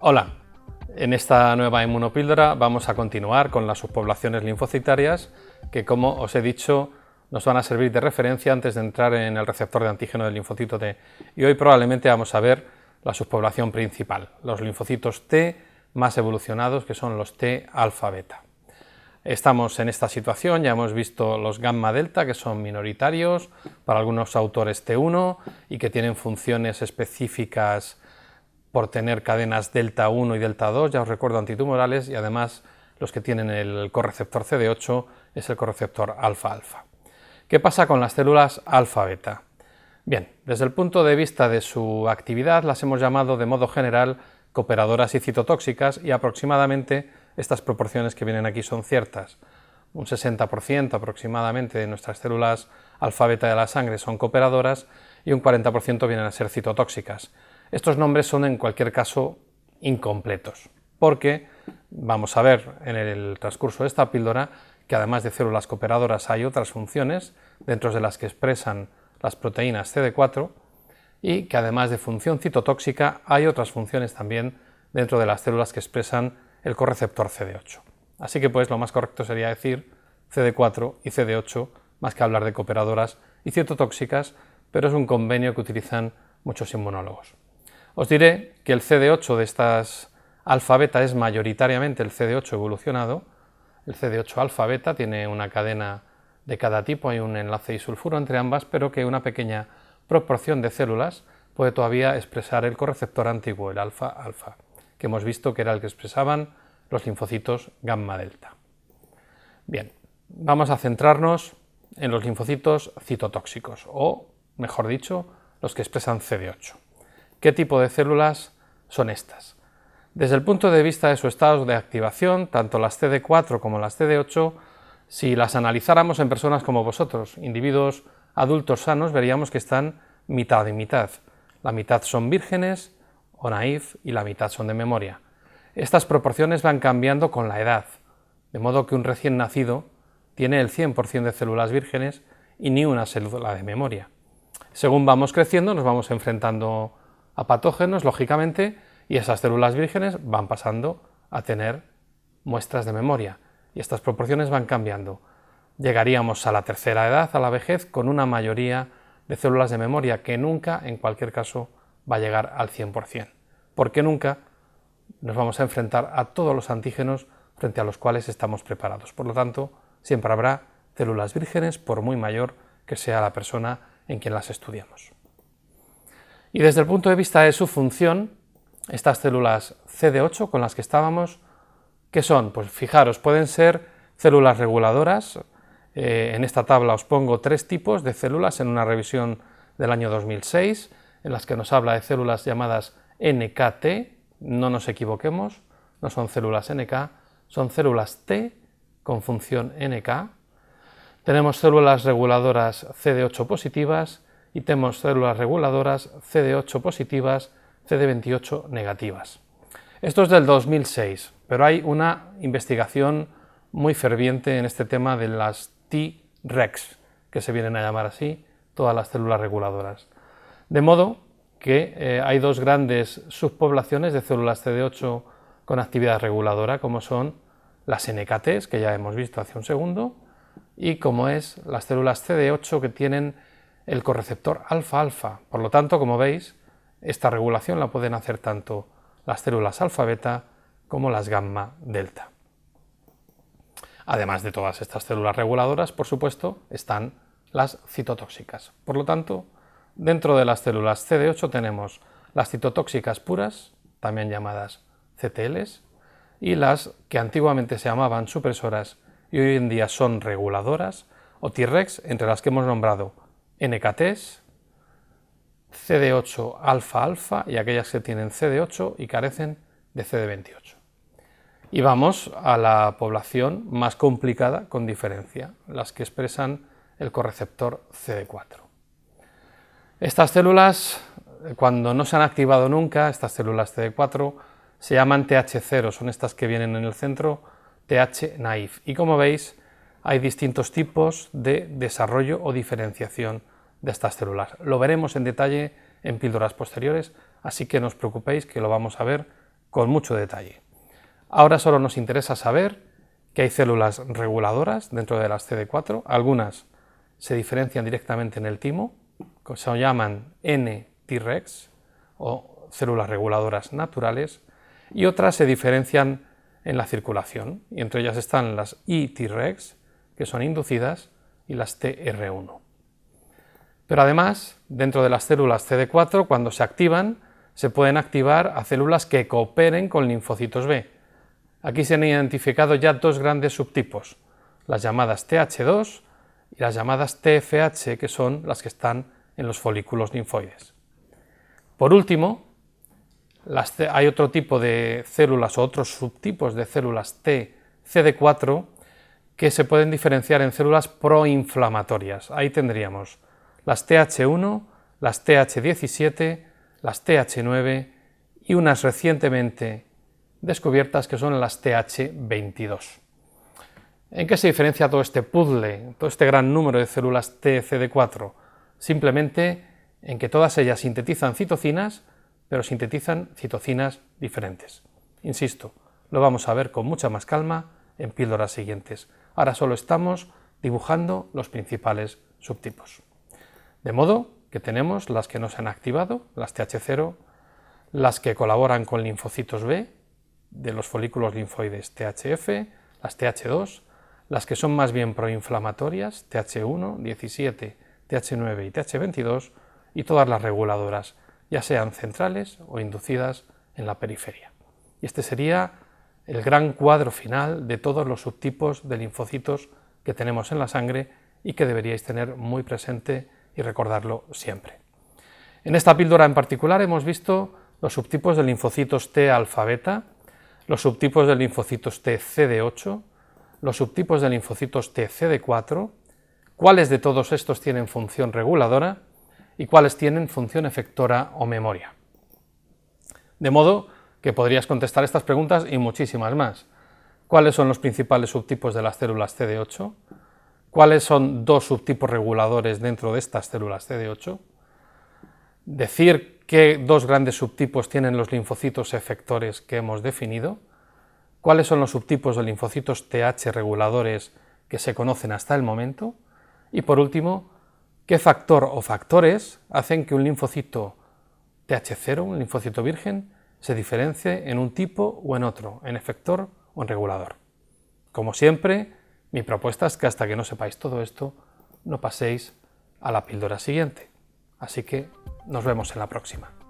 Hola, en esta nueva inmunopíldora vamos a continuar con las subpoblaciones linfocitarias que, como os he dicho, nos van a servir de referencia antes de entrar en el receptor de antígeno del linfocito T. Y hoy probablemente vamos a ver la subpoblación principal, los linfocitos T más evolucionados, que son los T alfa beta. Estamos en esta situación, ya hemos visto los gamma delta, que son minoritarios, para algunos autores T1 y que tienen funciones específicas por tener cadenas delta 1 y delta 2, ya os recuerdo, antitumorales, y además los que tienen el correceptor CD8 es el correceptor alfa-alfa. ¿Qué pasa con las células alfa-beta? Bien, desde el punto de vista de su actividad las hemos llamado de modo general cooperadoras y citotóxicas, y aproximadamente estas proporciones que vienen aquí son ciertas. Un 60% aproximadamente de nuestras células alfa-beta de la sangre son cooperadoras y un 40% vienen a ser citotóxicas. Estos nombres son en cualquier caso incompletos, porque vamos a ver en el transcurso de esta píldora que además de células cooperadoras hay otras funciones dentro de las que expresan las proteínas CD4 y que además de función citotóxica hay otras funciones también dentro de las células que expresan el correceptor CD8. Así que pues lo más correcto sería decir CD4 y CD8 más que hablar de cooperadoras y citotóxicas, pero es un convenio que utilizan muchos inmunólogos. Os diré que el CD8 de estas alfa-beta es mayoritariamente el CD8 evolucionado. El CD8 alfa-beta tiene una cadena de cada tipo, hay un enlace disulfuro entre ambas, pero que una pequeña proporción de células puede todavía expresar el correceptor antiguo, el alfa-alfa, que hemos visto que era el que expresaban los linfocitos gamma delta. Bien, vamos a centrarnos en los linfocitos citotóxicos, o mejor dicho, los que expresan CD8. ¿Qué tipo de células son estas? Desde el punto de vista de su estado de activación, tanto las CD4 como las CD8, si las analizáramos en personas como vosotros, individuos adultos sanos, veríamos que están mitad y mitad. La mitad son vírgenes o naïf y la mitad son de memoria. Estas proporciones van cambiando con la edad, de modo que un recién nacido tiene el 100% de células vírgenes y ni una célula de memoria. Según vamos creciendo, nos vamos enfrentando a patógenos, lógicamente, y esas células vírgenes van pasando a tener muestras de memoria, y estas proporciones van cambiando. Llegaríamos a la tercera edad, a la vejez, con una mayoría de células de memoria que nunca, en cualquier caso, va a llegar al 100%, porque nunca nos vamos a enfrentar a todos los antígenos frente a los cuales estamos preparados. Por lo tanto, siempre habrá células vírgenes, por muy mayor que sea la persona en quien las estudiamos. Y desde el punto de vista de su función, estas células CD8 con las que estábamos, ¿qué son? Pues fijaros, pueden ser células reguladoras. En esta tabla os pongo 3 tipos de células en una revisión del año 2006, en las que nos habla de células llamadas NKT, no nos equivoquemos, no son células NK, son células T con función NK. Tenemos células reguladoras CD8 positivas y tenemos células reguladoras CD8 positivas, CD28 negativas. Esto es del 2006, pero hay una investigación muy ferviente en este tema de las T-Rex, que se vienen a llamar así, todas las células reguladoras. De modo que hay dos grandes subpoblaciones de células CD8 con actividad reguladora, como son las NKTs, que ya hemos visto hace un segundo, y como es las células CD8 que tienen el correceptor alfa-alfa. Por lo tanto, como veis, esta regulación la pueden hacer tanto las células alfa-beta como las gamma delta. Además de todas estas células reguladoras, por supuesto, están las citotóxicas. Por lo tanto, dentro de las células CD8 tenemos las citotóxicas puras, también llamadas CTLs, y las que antiguamente se llamaban supresoras y hoy en día son reguladoras, o T-Rex, entre las que hemos nombrado NKTs, CD8 alfa-alfa y aquellas que tienen CD8 y carecen de CD28. Y vamos a la población más complicada con diferencia, las que expresan el correceptor CD4. Estas células, cuando no se han activado nunca, estas células CD4, se llaman TH0, son estas que vienen en el centro, TH naïf. Y como veis, hay distintos tipos de desarrollo o diferenciación de estas células. Lo veremos en detalle en píldoras posteriores, así que no os preocupéis que lo vamos a ver con mucho detalle. Ahora solo nos interesa saber que hay células reguladoras dentro de las CD4, algunas se diferencian directamente en el timo, que se llaman N-Tregs o células reguladoras naturales, y otras se diferencian en la circulación, y entre ellas están las I-Tregs, que son inducidas, y las TR1. Pero además, dentro de las células CD4, cuando se activan, se pueden activar a células que cooperen con linfocitos B. Aquí se han identificado ya dos grandes subtipos, las llamadas TH2 y las llamadas TFH, que son las que están en los folículos linfoides. Por último, hay otro tipo de células o otros subtipos de células TCD4 que se pueden diferenciar en células proinflamatorias. Ahí tendríamos las TH1, las TH17, las TH9 y unas recientemente descubiertas que son las TH22. ¿En qué se diferencia todo este puzzle, todo este gran número de células TCD4? Simplemente en que todas ellas sintetizan citocinas, pero sintetizan citocinas diferentes. Insisto, lo vamos a ver con mucha más calma en píldoras siguientes. Ahora solo estamos dibujando los principales subtipos. De modo que tenemos las que no se han activado, las TH0, las que colaboran con linfocitos B, de los folículos linfoides THF, las TH2, las que son más bien proinflamatorias, TH1, 17, TH9 y TH22, y todas las reguladoras, ya sean centrales o inducidas en la periferia. Y este sería el gran cuadro final de todos los subtipos de linfocitos que tenemos en la sangre y que deberíais tener muy presente y recordarlo siempre. En esta píldora en particular hemos visto los subtipos de linfocitos T alfa beta, los subtipos de linfocitos T CD8, los subtipos de linfocitos T CD4, cuáles de todos estos tienen función reguladora y cuáles tienen función efectora o memoria. De modo que podrías contestar estas preguntas y muchísimas más. ¿Cuáles son los principales subtipos de las células CD8? ¿Cuáles son dos subtipos reguladores dentro de estas células CD8? Decir qué dos grandes subtipos tienen los linfocitos efectores que hemos definido. ¿Cuáles son los subtipos de linfocitos TH reguladores que se conocen hasta el momento? Y por último, ¿qué factor o factores hacen que un linfocito TH0, un linfocito virgen, se diferencie en un tipo o en otro, en efector o en regulador? Como siempre, mi propuesta es que hasta que no sepáis todo esto, no paséis a la píldora siguiente. Así que nos vemos en la próxima.